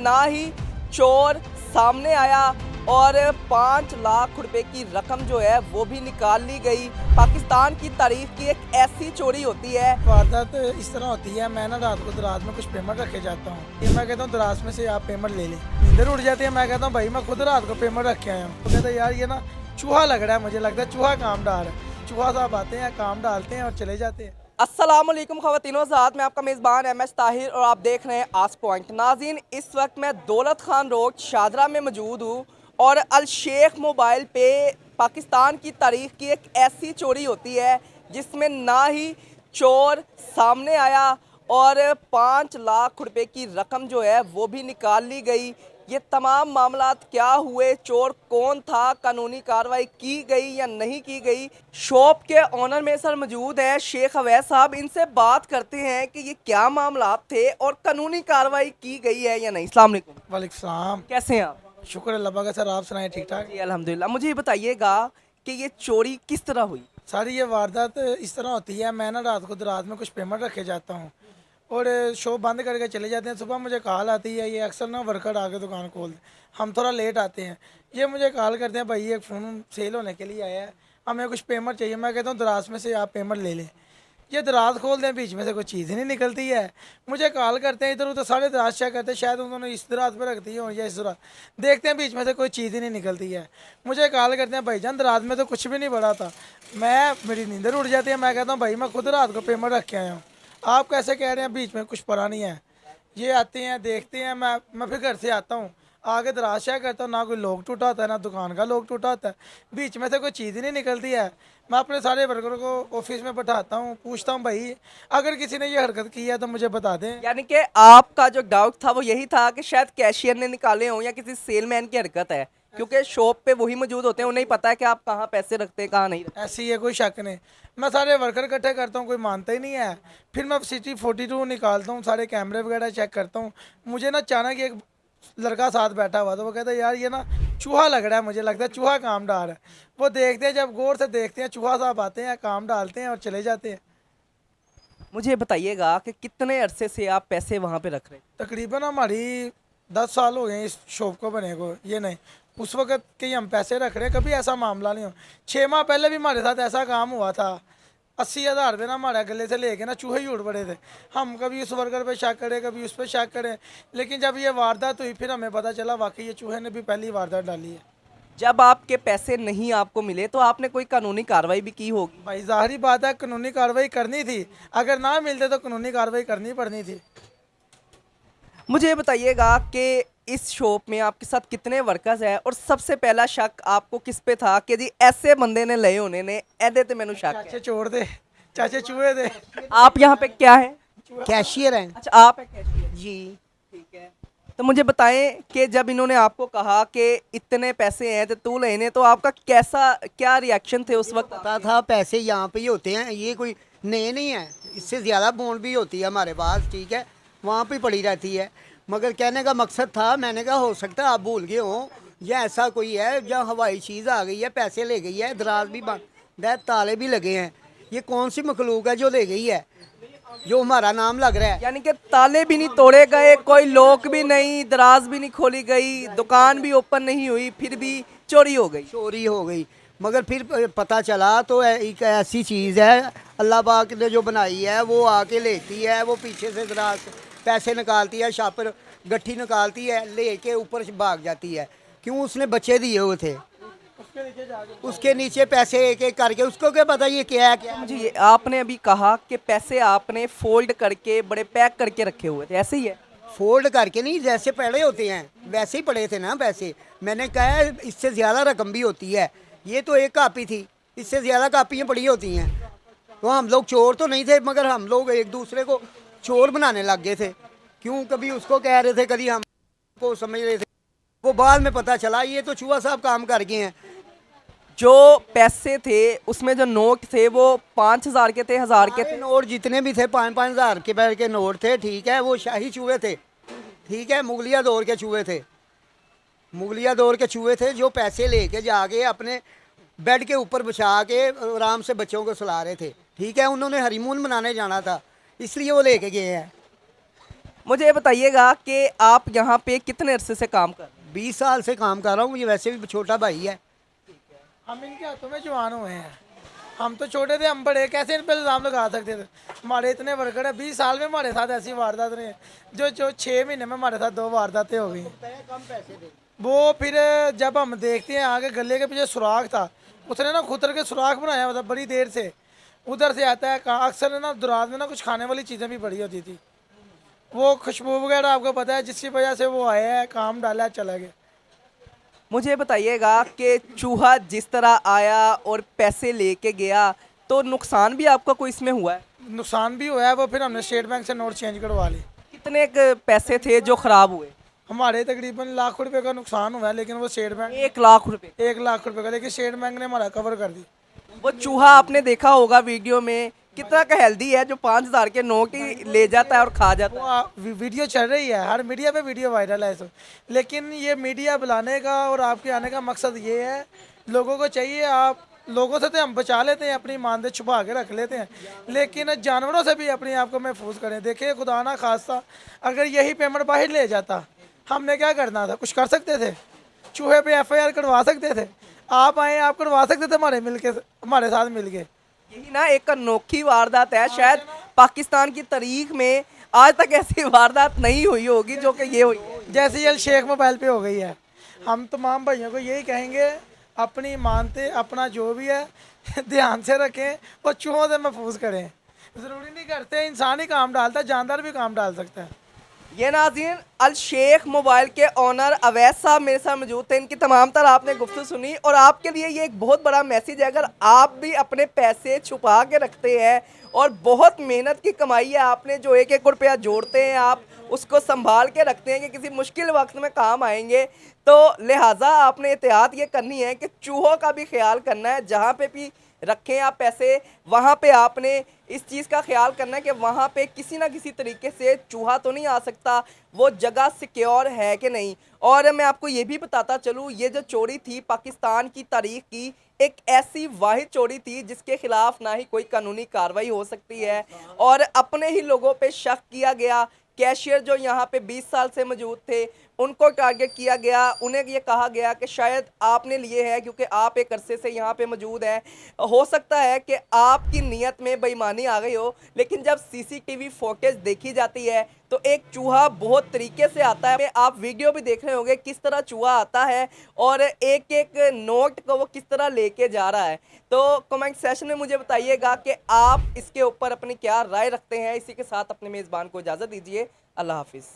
ना ही चोर सामने आया और 5 लाख रुपए की रकम जो है वो भी निकाल ली गई। पाकिस्तान की तारीख की एक ऐसी चोरी होती है। वारदात इस तरह होती है, मैं ना रात को दराज में कुछ पेमेंट रखे जाता हूँ। ये मैं कहता हूँ दराज में से आप पेमेंट ले लें, नींदर उड़ जाती है। मैं कहता हूँ भाई मैं खुद रात को पेमेंट रख के आया हूँ। तो कहता है यार ये ना चूहा लग रहा है, मुझे लगता है चूहा काम डाल है। चूहा साहब आते हैं, काम डालते हैं और चले जाते हैं। अस्सलाम वालेकुम ख़वातीनो, साथ में आपका मेज़बान एम एच ताहिर और आप देख रहे हैं आज पॉइंट। नाज़रीन, इस वक्त मैं दौलत खान रोड शादरा में मौजूद हूँ और अल शेख मोबाइल पे पाकिस्तान की तारीख की एक ऐसी चोरी होती है जिसमें ना ही चोर सामने आया और 5 लाख रुपए की रकम जो है वो भी निकाल ली गई। ये तमाम मामलात क्या हुए, चोर कौन था, कानूनी कार्रवाई की गई या नहीं की गई। शॉप के ऑनर में सर मौजूद है शेख अवैस साहब, इनसे बात करते हैं कि ये क्या मामलात थे और कानूनी कार्रवाई की गई है या नहीं। अस्सलाम वालेकुम। वालेकुम सलाम। कैसे हैं आप? शुक्र अल्लाह का सर, आप सुनाए ठीक ठाक? जी अल्हम्दुलिल्लाह। मुझे ये बताइएगा कि ये चोरी किस तरह हुई? सारी ये वारदात इस तरह होती है, मैं ना रात को दराज में कुछ पेमेंट रखे जाता हूँ और शॉप बंद करके चले जाते हैं। सुबह मुझे कॉल आती है, ये अक्सर ना वर्कर आके दुकान खोलते, हम थोड़ा लेट आते हैं। ये मुझे कॉल करते हैं भाई एक फ़ोन सेल होने के लिए आया है, हमें कुछ पेमेंट चाहिए। मैं कहता हूँ दराज में से आप पेमेंट ले लें। ये दराज खोलते हैं, बीच में से कोई चीज़ ही नहीं निकलती है। मुझे कॉल करते हैं, इधर उधर सारे दराज चेक करते हैं, शायद उन्होंने इस दराज पर रख दी हो या इस दराज, देखते हैं बीच में से कोई चीज़ ही नहीं निकलती है। मुझे कॉल करते हैं भाईजान दराज में तो कुछ भी नहीं पड़ा था। मेरी नींदर उड़ जाती है। मैं कहता हूँ भाई मैं खुद रात को पेमेंट रख के आया हूँ, आप कैसे कह रहे हैं बीच में कुछ पड़ा नहीं है। ये आते हैं, देखते हैं, मैं फिर घर से आता हूँ, आगे दराज चेक करता हूँ, ना कोई लोग टूटा होता है ना दुकान का लोग टूटा होता है, बीच में से कोई चीज़ ही नहीं निकलती है। मैं अपने सारे वर्करों को ऑफिस में बैठाता हूँ, पूछता हूँ भाई अगर किसी ने ये हरकत की है तो मुझे बता दें। यानी कि आपका जो डाउट था वो यही था कि शायद कैशियर ने निकाले हों या किसी सेलमैन की हरकत है, क्योंकि शॉप पे वही मौजूद होते हैं, उन्हें ही पता है कि आप कहाँ पैसे रखते हैं कहाँ नहीं रखते। ऐसी है, कोई शक नहीं। मैं सारे वर्कर इकट्ठे करता हूँ, कोई मानता ही नहीं है। फिर मैं सिटी 42 निकालता हूँ, सारे कैमरे वगैरह चेक करता हूँ। मुझे ना अचानक एक लड़का साथ बैठा हुआ था, वो कहता है यार ये ना चूहा लग रहा है, मुझे लगता है चूहा काम डाल है। वो देखते हैं, जब गौर से देखते हैं, चूहा साहब आते हैं, काम डालते हैं और चले जाते हैं। मुझे बताइएगा कि कितने अरसे से आप पैसे वहाँ पे रख रहे हैं? तकरीबन हमारी 10 साल हो गए इस शॉप को बने को। ये नहीं उस वक्त के हम पैसे रख रहे हैं, कभी ऐसा मामला नहीं हो। 6 माह पहले भी हमारे साथ ऐसा काम हुआ था। 80,000 रुपये ना हमारे गले से लेके ना चूहे ही उड़ पड़े थे। हम कभी उस वर्कर पे शक करें, कभी उस पर शक करें, लेकिन जब ये वारदात हुई फिर हमें पता चला वाकई ये चूहे ने भी पहली वारदात डाली है। जब आपके पैसे नहीं आपको मिले तो आपने कोई कानूनी कार्रवाई भी की होगी? भाई जाहिर बात है कानूनी कार्रवाई करनी थी, अगर ना मिलते तो कानूनी कार्रवाई करनी पड़नी थी। मुझे ये बताइएगा कि इस शॉप में आपके साथ कितने वर्कर्स हैं और सबसे पहला शक आपको किस पे था कि जी ऐसे बंदे ने लए होने ने एदे ते मैनू शक चाचे है? छोड़ दे, चाचे चूहे दे। आप यहाँ पे क्या है? कैशियर हैं अच्छा, आप है कैशियर? जी। ठीक है। तो मुझे बताएं कि जब इन्होंने आपको कहा कि इतने पैसे हैं तो तू लेने, तो आपका कैसा क्या रिएक्शन थे उस वक्त? पता था पैसे यहाँ पे ही होते हैं, ये कोई नए नहीं है, इससे ज़्यादा बॉन्ड भी होती है हमारे पास, ठीक है, वहाँ पे पड़ी रहती है। मगर कहने का मकसद था, मैंने कहा हो सकता है आप भूल गए हो या ऐसा कोई है जहाँ हवाई चीज़ आ गई है, पैसे ले गई है, दराज भी बंद है, ताले भी लगे हैं, ये कौन सी मखलूक है जो ले गई है, जो हमारा नाम लग रहा है। यानी कि ताले भी नहीं तोड़े गए, कोई लॉक भी नहीं, दराज भी नहीं खोली गई, दुकान भी ओपन नहीं हुई, फिर भी चोरी हो गई? चोरी हो गई। मगर फिर पता चला तो एक ऐसी चीज़ है अल्लाह पाक ने जो बनाई है, वो आके लेती है, वो पीछे से दराज से पैसे निकालती है, शापर गट्ठी निकालती है, लेके ऊपर से भाग जाती है। क्यों? उसने बच्चे दिए हुए थे, उसके नीचे पैसे एक एक करके, उसको क्या पता ये क्या है क्या। मुझे ये आपने अभी कहा कि पैसे आपने फोल्ड करके बड़े पैक करके रखे हुए थे, ऐसे ही है? फोल्ड करके नहीं, जैसे पड़े होते हैं वैसे ही पड़े थे ना पैसे। मैंने कहा है इससे ज़्यादा रकम भी होती है, ये तो एक कापी थी, इससे ज़्यादा कापियाँ पड़ी होती हैं। तो हम लोग चोर तो नहीं थे, मगर हम लोग एक दूसरे को चोर बनाने लग गए थे। क्यों? कभी उसको कह रहे थे, कभी हम को समझ रहे थे। वो बाद में पता चला ये तो चूहा साहब काम कर गए हैं। जो पैसे थे उसमें जो नोट थे वो 5,000 के थे, 1,000 के थे? नोट जितने भी थे 5-5 हज़ार के पैर के नोट थे, ठीक है, वो शाही चूहे थे, ठीक है, मुगलिया दौर के चूहे थे, मुगलिया दौर के चूहे थे जो पैसे लेके जाके अपने बेड के ऊपर बिछा के आराम से बच्चों को सुला रहे थे, ठीक है। उन्होंने हनीमून मनाने जाना था, इसलिए वो लेके गए हैं। मुझे ये बताइएगा कि आप यहाँ पे कितने अरसे से काम कर रहे हैं? 20 साल से काम कर रहा हूँ, मुझे वैसे भी छोटा भाई है। हम इनके हाथों में जवान हुए हैं। हम तो छोटे थे, हम बड़े, कैसे इन पर इल्ज़ाम लगा सकते थे? हमारे इतने वर्कर है, 20 साल में हमारे साथ ऐसी वारदात नहीं है। जो 6 महीने में हमारे साथ 2 वारदातें हो गई। कम पैसे दे। वो फिर जब हम देखते हैं आगे गले के पीछे सुराख था, उसने ना खुतर के सुराख बनाया हुआ था बड़ी देर से, उधर से आता है। कहाँ अक्सर ना दुरात में ना कुछ खाने वाली चीज़ें भी पड़ी होती थी, वो खुशबू वगैरह आपको पता है, जिसकी वजह से वो आया है, काम डाला, चला गया। मुझे बताइएगा कि चूहा जिस तरह आया और पैसे लेके गया, तो नुकसान भी आपका कोई इसमें हुआ है? नुकसान भी हुआ है, वो फिर हमने स्टेट बैंक से नोट चेंज करवा लिए। कितने पैसे थे जो खराब हुए? हमारे तकरीबन लाख रुपए का नुकसान हुआ है, लेकिन वो स्टेट बैंक 1 लाख रुपए। 1 लाख रुपए का, लेकिन स्टेट बैंक ने हमारा कवर कर दी। वो चूहा आपने देखा होगा वीडियो में, कितना का हेल्दी है जो 5,000 के नोट ही ले जाता है और खा जाता है। वीडियो चल रही है, हर मीडिया पे वीडियो वायरल है इस वक्त। लेकिन ये मीडिया बुलाने का और आपके आने का मकसद ये है, लोगों को चाहिए, आप लोगों से तो हम बचा लेते हैं, अपनी मानदेय छुपा के रख लेते हैं, लेकिन जानवरों से भी अपने आप को महफूज करें। देखिए, खुदा ना खास्ता अगर यही पेमेंट बाहर ले जाता, हमने क्या करना था? कुछ कर सकते थे? चूहे पे FIR करवा सकते थे? आप आए, आप करवा सकते थे हमारे साथ मिल के। यही ना एक अनोखी वारदात है, शायद पाकिस्तान की तारीख में आज तक ऐसी वारदात नहीं हुई होगी जो कि ये हुई है। जैसे ये शेख मोबाइल पे हो गई है। हम तमाम भाइयों को यही कहेंगे, अपनी मानते अपना जो भी है ध्यान से रखें और चूहों से महफूज करें। ज़रूरी नहीं करते इंसान ही काम डालता है, जानदार भी काम डाल सकता है। ये नाज़रीन, अल शेख मोबाइल के ऑनर अवैस साहब मेरे साथ मौजूद थे। इनकी तमाम तरह आपने गुफ्तगू सुनी और आपके लिए ये एक बहुत बड़ा मैसेज है। अगर आप भी अपने पैसे छुपा के रखते हैं और बहुत मेहनत की कमाई है आपने, जो 1-1 रुपया जोड़ते हैं, आप उसको संभाल के रखते हैं कि किसी मुश्किल वक्त में काम आएंगे, तो लिहाजा आपने एहतियात ये करनी है कि चूहों का भी ख्याल करना है। जहाँ पे भी रखें आप पैसे, वहाँ पे आपने इस चीज़ का ख्याल करना है कि वहाँ पे किसी ना किसी तरीके से चूहा तो नहीं आ सकता, वो जगह सिक्योर है कि नहीं। और मैं आपको ये भी बताता चलूँ, ये जो चोरी थी पाकिस्तान की तारीख की एक ऐसी वाहिद चोरी थी जिसके खिलाफ ना ही कोई कानूनी कार्रवाई हो सकती है और अपने ही लोगों पे शक किया गया। कैशियर जो यहाँ पे 20 साल से मौजूद थे, उनको टारगेट किया गया। उन्हें ये कहा गया कि शायद आपने लिए है क्योंकि आप एक अरसे से यहाँ पे मौजूद हैं, हो सकता है कि आपकी नीयत में बेईमानी आ गई हो। लेकिन जब CCTV फुटेज देखी जाती है तो एक चूहा बहुत तरीके से आता है। आप वीडियो भी देख रहे होंगे किस तरह चूहा आता है और एक एक नोट को वो किस तरह लेके जा रहा है। तो कमेंट सेशन में मुझे बताइएगा कि आप इसके ऊपर अपनी क्या राय रखते हैं। इसी के साथ अपने मेज़बान को इजाज़त दीजिए। अल्लाह हाफिज़।